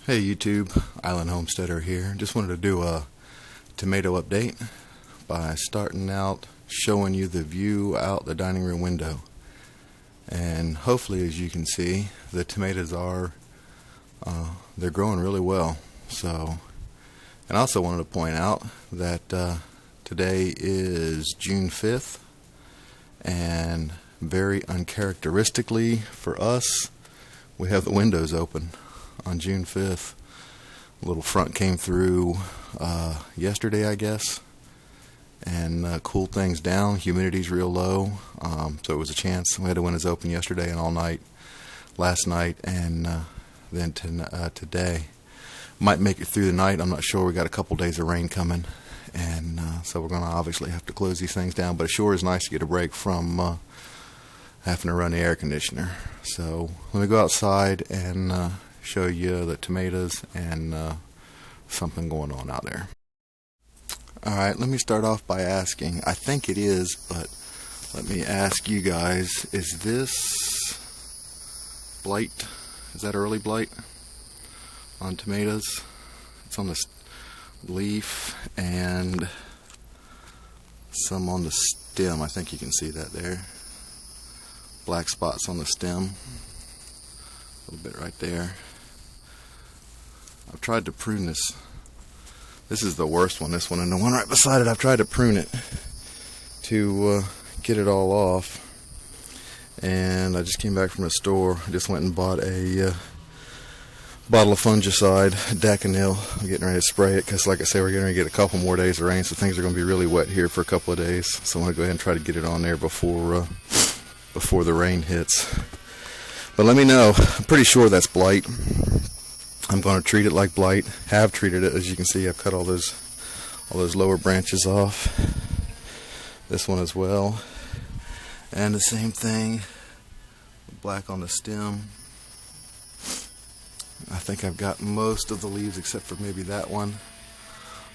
Hey YouTube, Island Homesteader here. Just wanted to do a tomato update by starting out showing you the view out the dining room window. And hopefully, as you can see, the tomatoes are they're growing really well. And I also wanted to point out that today is June 5th, and very uncharacteristically for us, we have the windows open on June 5th. A little front came through yesterday, I guess, and cooled things down. Humidity's real low, so it was a chance. We had the windows open yesterday and all night last night, and then today. Might make it through the night, I'm not sure. We got a couple days of rain coming, and so we're going to obviously have to close these things down, but it sure is nice to get a break from having to run the air conditioner. So let me go outside and show you the tomatoes and something going on out there. Alright, let me start off by asking, I think it is, but let me ask you guys, is this blight? Is that early blight on tomatoes? It's on the leaf and some on the stem. I think you can see that there. Black spots on the stem. A little bit right there. I've tried to prune this. This is the worst one, this one, and the one right beside it, I've tried to prune it to get it all off. And I just came back from the store. I just went and bought a bottle of fungicide, Daconil. I'm getting ready to spray it because, like I say, we're getting ready to get a couple more days of rain, so things are going to be really wet here for a couple of days. So I want to go ahead and try to get it on there before the rain hits. But let me know. I'm pretty sure that's blight. I'm going to treat it like blight. Have treated it. As you can see, I've cut all those lower branches off. This one as well. And the same thing. Black on the stem. I think I've got most of the leaves except for maybe that one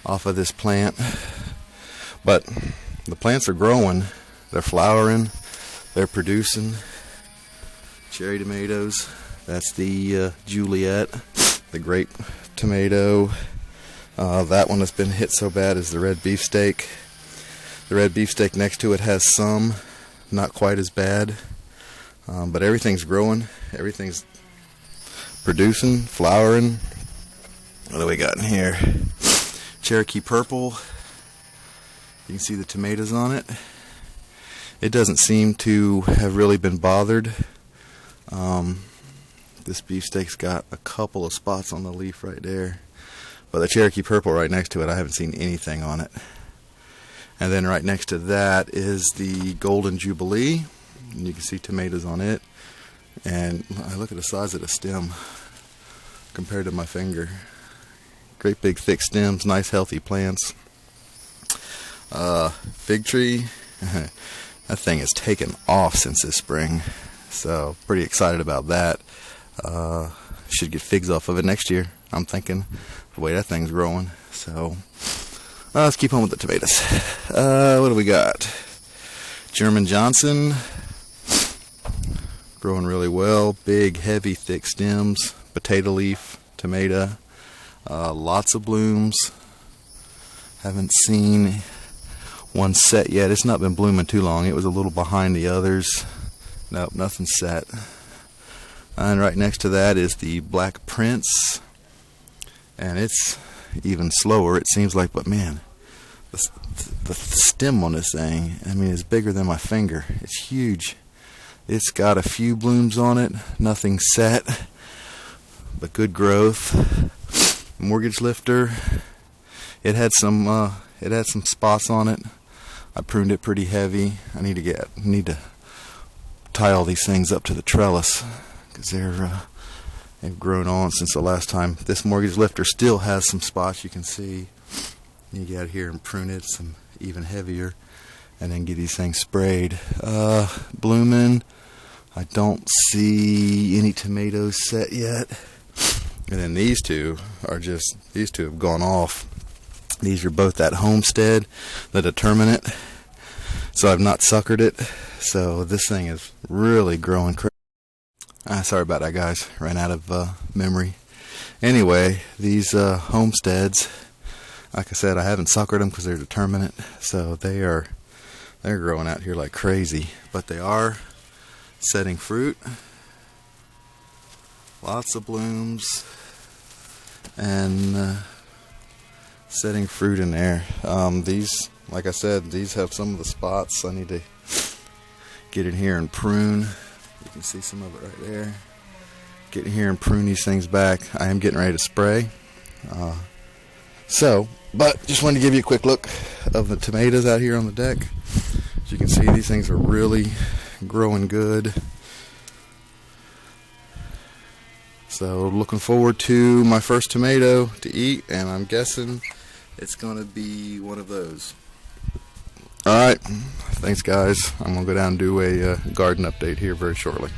off of this plant. But the plants are growing. They're flowering. They're producing. Cherry tomatoes. That's the Juliet. The grape tomato. That one that's been hit so bad is the red beefsteak. The red beefsteak next to it has some, not quite as bad, but everything's growing. Everything's producing, flowering. What do we got in here? Cherokee purple. You can see the tomatoes on it. It doesn't seem to have really been bothered. This beefsteak's got a couple of spots on the leaf right there, but the Cherokee purple right next to it, I haven't seen anything on it. And then right next to that is the golden jubilee, and you can see tomatoes on it. And I look at the size of the stem compared to my finger. Great big thick stems, nice healthy plants. Fig tree, that thing has taken off since this spring, so pretty excited about that. Should get figs off of it next year, I'm thinking, the way that thing's growing. So let's keep on with the tomatoes. What do we got? German Johnson, growing really well. Big, heavy, thick stems. Potato leaf, tomato. Lots of blooms. Haven't seen one set yet. It's not been blooming too long. It was a little behind the others. Nope, nothing set. And right next to that is the Black Prince, and it's even slower, it seems like, but man, the stem on this thing, I mean, it's bigger than my finger. It's huge. It's got a few blooms on it, nothing set, but good growth. Mortgage lifter, it had some spots on it. I pruned it pretty heavy. I need to tie all these things up to the trellis, because they've grown on since the last time. This mortgage lifter still has some spots you can see. You get out here and prune it some even heavier, and then get these things sprayed. Blooming. I don't see any tomatoes set yet. And then these two have gone off. These are both that Homestead, the Determinate. So I've not suckered it. So this thing is really growing crazy. Sorry about that, guys. Ran out of memory. Anyway, these homesteads, like I said, I haven't suckered them because they're determinate, so they're growing out here like crazy. But they are setting fruit, lots of blooms, and setting fruit in there. These, like I said, these have some of the spots. I need to get in here and prune. You can see some of it right there. Get in here and prune these things back. I am getting ready to spray. But just wanted to give you a quick look of the tomatoes out here on the deck. As you can see, these things are really growing good. So looking forward to my first tomato to eat, and I'm guessing it's going to be one of those. Alright, thanks guys. I'm going to go down and do a garden update here very shortly.